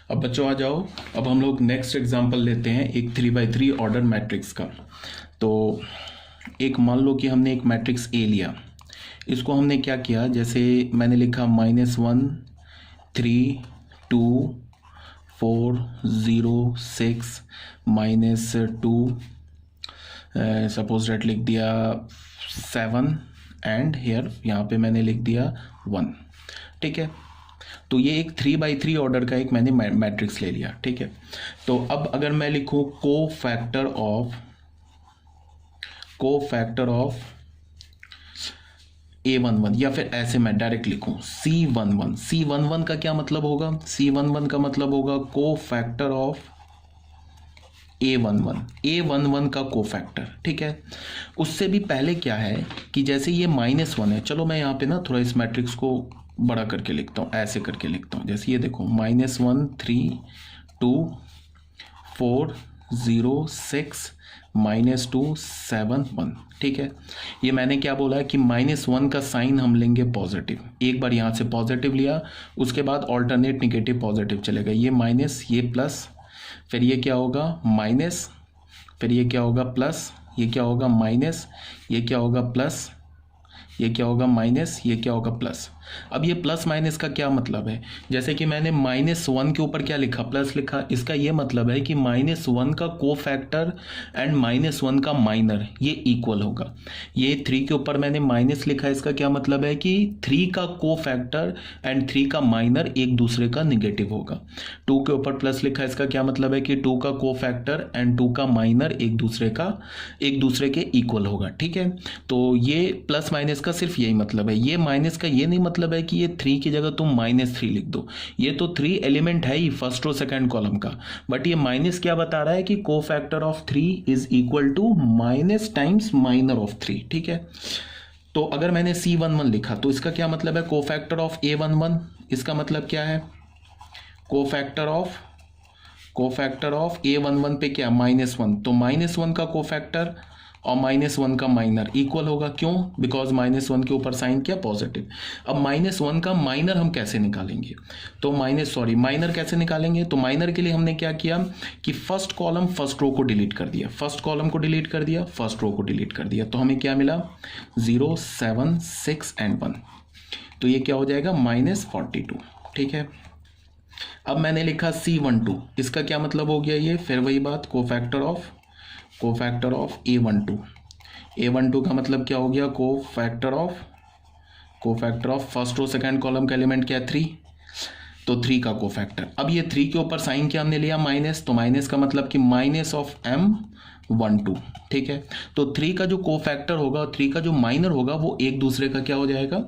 अब बच्चों आ जाओ। अब हम लोग नेक्स्ट एग्जांपल लेते हैं एक 3x3 ऑर्डर मैट्रिक्स का। तो एक मान लो कि हमने एक मैट्रिक्स ए लिया, इसको हमने क्या किया, जैसे मैंने लिखा -1 3 2 4 0 6 -2 सपोज डेट लिख दिया 7 एंड हेयर यहाँ पे मैंने लिख दिया 1। ठीक है, तो ये एक 3x3 ऑर्डर का एक मैंने मैट्रिक्स ले लिया। ठीक है, तो अब अगर मैं लिखूं कोफैक्टर ऑफ A11 या फिर ऐसे मैं डायरेक्ट लिखूं C11 का क्या मतलब होगा? C11 का मतलब होगा कोफैक्टर ऑफ A11 का कोफैक्टर। ठीक है, उससे भी पहले क्या है कि जैसे ये -1 है, चलो मैं यहाँ पे ना थोड़ा इस मैट्रिक्स को बड़ा करके लिखता हूँ, ऐसे करके लिखता हूँ। जैसे ये देखो -1 3 2 4 0 6 -2 7 1। ठीक है, ये मैंने क्या बोला है कि -1 का साइन हम लेंगे पॉजिटिव। एक बार यहाँ से पॉजिटिव लिया, उसके बाद ऑल्टरनेट निगेटिव पॉजिटिव चलेगा। ये माइनस, ये प्लस, फिर ये क्या होगा माइनस, फिर ये क्या होगा प्लस, ये क्या होगा माइनस, ये क्या होगा प्लस, ये क्या होगा माइनस, ये क्या होगा प्लस। अब ये प्लस माइनस का क्या मतलब है? जैसे कि मैंने -1 के ऊपर क्या लिखा, प्लस लिखा, इसका ये मतलब है कि -1 का कोफैक्टर एंड -1 का माइनर ये इक्वल होगा। ये 3 के ऊपर मैंने माइनस लिखा, इसका क्या मतलब है कि 3 का कोफैक्टर एंड 3 का माइनर एक दूसरे का निगेटिव होगा। 2 के ऊपर प्लस लिखा, इसका क्या मतलब है कि 2 का कोफैक्टर एंड 2 का माइनर एक दूसरे के इक्वल होगा। ठीक है, तो ये प्लस माइनस का सिर्फ यही मतलब है। ये माइनस का ये नहीं मतलब है कि ये 3 की जगह तुम -3 लिख दो। ये तो 3 एलिमेंट है ही फर्स्ट और सेकंड कॉलम का, बट ये माइनस क्या बता रहा है कि cofactor of 3 is equal to minus times minor of 3। ठीक है, तो अगर मैंने C11 लिखा तो इसका क्या मतलब है कोफैक्टर ऑफ A11। इसका मतलब क्या है कोफैक्टर ऑफ A11 पे क्या -1, तो -1 का कोफैक्टर और -1 का माइनर इक्वल होगा। क्यों? बिकॉज -1 के ऊपर साइन क्या पॉजिटिव। अब -1 का माइनर हम कैसे निकालेंगे? तो माइनर कैसे निकालेंगे? तो माइनर के लिए हमने क्या किया कि फर्स्ट कॉलम फर्स्ट रो को डिलीट कर दिया, फर्स्ट कॉलम को डिलीट कर दिया, फर्स्ट रो को डिलीट कर दिया, तो हमें क्या मिला 0 7 6 एंड 1। तो ये क्या हो जाएगा -42। ठीक है, अब मैंने लिखा C12, इसका क्या मतलब हो गया? ये फिर वही बात कोफैक्टर ऑफ A12 का मतलब क्या हो गया cofactor of first row second column का एलिमेंट क्या है 3, तो 3 का कोफैक्टर। अब ये 3 के ऊपर साइन क्या हमने लिया माइनस, तो माइनस का मतलब कि माइनस ऑफ M12। ठीक है, तो 3 का जो कोफैक्टर होगा और 3 का जो माइनर होगा वो एक दूसरे का क्या हो जाएगा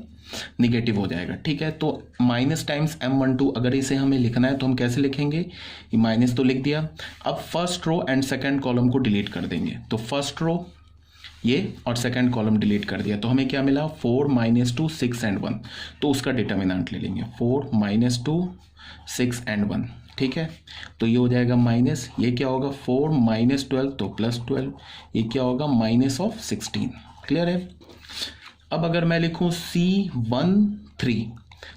निगेटिव हो जाएगा। ठीक है, तो माइनस टाइम्स M12 अगर इसे हमें लिखना है तो हम कैसे लिखेंगे? ये माइनस तो लिख दिया, अब first row and second column को डिलीट कर देंगे, तो फर्स्ट रो ये और सेकंड कॉलम डिलीट कर दिया, तो हमें क्या मिला 4 -2 6 एंड 1। तो उसका डिटर्मिनेंट ले लेंगे 4 -2 6 एंड 1। ठीक है, तो ये हो जाएगा माइनस, ये क्या होगा 4 -12 तो +12, ये क्या होगा -16। क्लियर है? अब अगर मैं लिखूं C13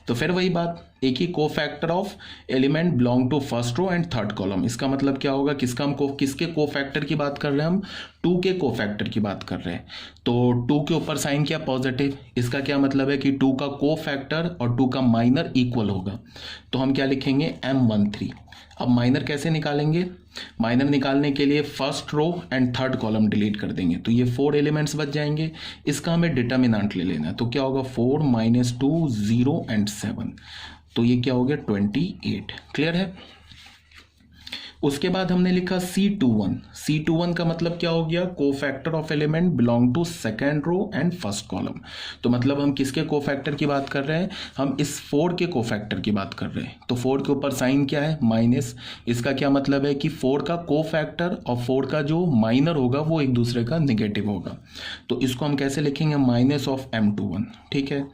तो फिर वही बात, एक ही cofactor of element belong to first row and third column. इसका मतलब क्या होगा, किसके कोफैक्टर की बात कर रहे हैं हम? 2 के कोफैक्टर की बात कर रहे हैं, तो 2 के ऊपर साइन क्या पॉजिटिव। इसका क्या मतलब है कि 2 का कोफैक्टर और 2 का माइनर इक्वल होगा, तो हम क्या लिखेंगे M13। अब माइनर कैसे निकालेंगे? माइनर निकालने के लिए first row and third column delete कर देंगे, तो ये 4 एलिमेंट्स बच जाएंगे। इसका हमें डिटर्मिनेंट ले लेना है, तो क्या होगा 4 -2 0 एंड 7, तो ये क्या हो गया 28। क्लियर है? उसके बाद हमने लिखा C21 का मतलब क्या हो गया cofactor of element belong to second row and first column. तो मतलब हम किसके कोफैक्टर की बात कर रहे हैं? हम इस 4 के कोफैक्टर की बात कर रहे हैं, तो 4 के ऊपर साइन क्या है माइनस। इसका क्या मतलब है कि 4 का कोफैक्टर और 4 का जो माइनर होगा वो एक दूसरे का निगेटिव होगा, तो इसको हम कैसे लिखेंगे माइनस ऑफ M21। ठीक है,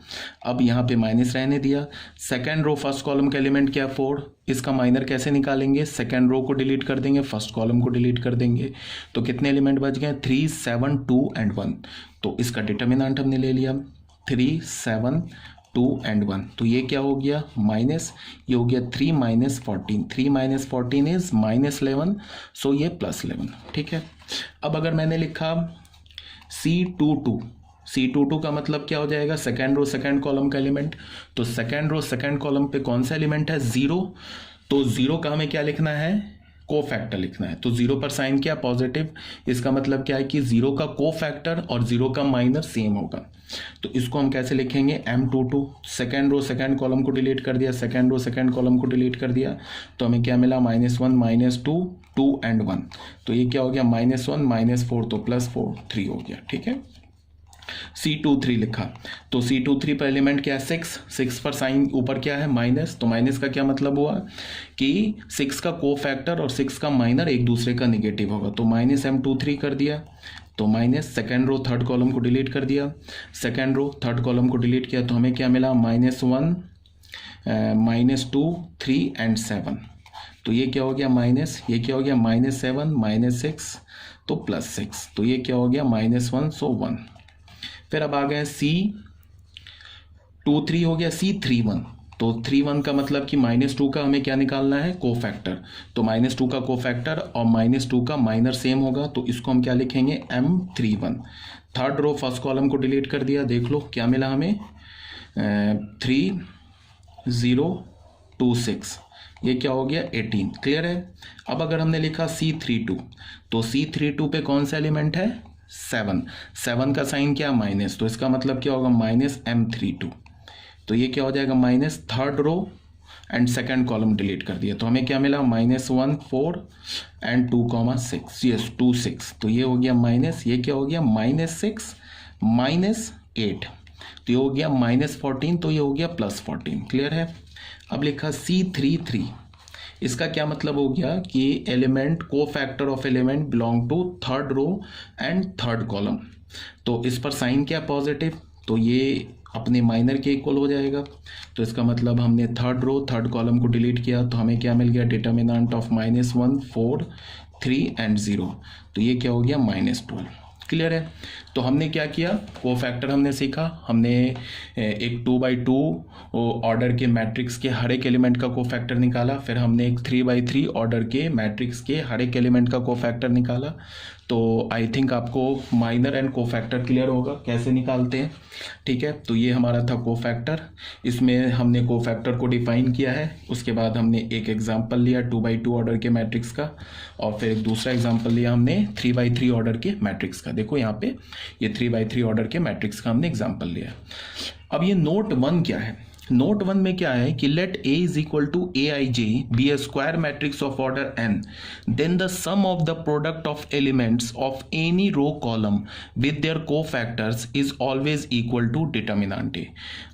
अब यहाँ पे माइनस रहने दिया, सेकेंड रो फर्स्ट कॉलम का एलिमेंट क्या 4, इसका माइनर कैसे निकालेंगे? सेकेंड रो को डिलीट कर देंगे, फर्स्ट कॉलम को डिलीट कर देंगे, तो कितने एलिमेंट बच गए 3 7 2 एंड 1। तो इसका डिटर्मिनेंट हमने ले लिया 3 7 2 एंड 1, तो ये क्या हो गया माइनस, ये हो गया 3 माइनस 14, 3 माइनस 14 इज माइनस 11, सो ये प्लस 11, ठीक है। अब अगर मैंने लिखा C22, C22 का मतलब क्या हो जाएगा, सेकेंड रो सेकेंड कॉलम का एलिमेंट, तो सेकेंड रो सेकेंड कॉलम पे कौन सा एलिमेंट है, 0, तो 0 का हमें क्या लिखना है, कोफैक्टर लिखना है, तो 0 पर साइन क्या पॉजिटिव, इसका मतलब क्या है कि 0 का कोफैक्टर और 0 का माइनर सेम होगा, तो इसको हम कैसे लिखेंगे, M22, second row second column को डिलीट कर दिया, सेकेंड रो सेकेंड कॉलम को डिलीट कर दिया, तो हमें क्या मिला -1 -2 2 एंड 1, तो ये क्या हो गया -1 -4, तो +4 3 हो गया, ठीक है। C23 लिखा, तो C23 पर एलिमेंट क्या है, 6 पर साइन ऊपर क्या है माइनस, तो माइनस का क्या मतलब हुआ कि 6 का कोफैक्टर और 6 का माइनर एक दूसरे का निगेटिव होगा, तो -M23 कर दिया, तो minus second row third column को डिलीट कर दिया, सेकेंड रो थर्ड कॉलम को डिलीट किया, तो हमें क्या मिला -1 -2 3 एंड 7, तो ये क्या हो गया माइनस, ये क्या हो गया -7 -6, तो +6, तो ये क्या हो गया -1, सो 1। फिर अब आ गए C23 हो गया, C31, तो 31 का मतलब कि -2 का हमें क्या निकालना है, कोफैक्टर, तो -2 का कोफैक्टर और -2 का माइनर सेम होगा, तो इसको हम क्या लिखेंगे, M31। Third row first column को डिलीट कर दिया, देख लो क्या मिला हमें, 3026, ये क्या हो गया 18, क्लियर है। अब अगर हमने लिखा C32, तो C32 पे कौन सा एलिमेंट है, 7 का साइन क्या माइनस, तो इसका मतलब क्या होगा -M32, तो ये क्या हो जाएगा minus, third row and second column delete कर दिया, तो हमें क्या मिला -1 4 एंड 2,6, यस 2 6, तो ये हो गया माइनस, ये क्या हो गया -6 -8, तो ये हो गया -14, तो ये हो गया +14, क्लियर है। अब लिखा C33, इसका क्या मतलब हो गया कि element cofactor of element belong to third row and third column, तो इस पर साइन क्या पॉजिटिव, तो ये अपने माइनर के इक्वल हो जाएगा, तो इसका मतलब हमने थर्ड रो थर्ड कॉलम को डिलीट किया, तो हमें क्या मिल गया, डिटर्मिनेंट ऑफ -1 4 3 एंड 0, तो ये क्या हो गया -12, क्लियर है। तो हमने क्या किया, कोफैक्टर हमने सीखा, हमने एक 2x2 ऑर्डर के मैट्रिक्स के हर एक एलिमेंट का कोफैक्टर निकाला, फिर हमने एक 3x3 ऑर्डर के मैट्रिक्स के हर एक एलिमेंट का कोफैक्टर निकाला, तो आई थिंक आपको माइनर एंड कोफैक्टर क्लियर होगा कैसे निकालते हैं, ठीक है। तो ये हमारा था कोफैक्टर, इसमें हमने कोफैक्टर को डिफाइन किया है, उसके बाद हमने एक एग्जांपल लिया 2x2 ऑर्डर के मैट्रिक्स का, और फिर एक दूसरा एग्जांपल लिया हमने 3x3 ऑर्डर के मैट्रिक्स का, देखो यहाँ पे ये 3x3 ऑर्डर के मैट्रिक्स का हमने एग्जांपल लिया। अब ये नोट 1 क्या है, नोट 1 में क्या है कि let A is equal to AIJ be a square matrix of order n, then the sum of the product of elements of any row column with their cofactors is always equal to determinant A।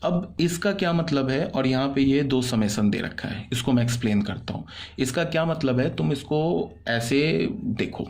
अब इसका क्या मतलब है, और यहाँ पे ये दो समेसन दे रखा है, इसको मैं एक्सप्लेन करता हूँ। इसका क्या मतलब है, तुम इसको ऐसे देखो,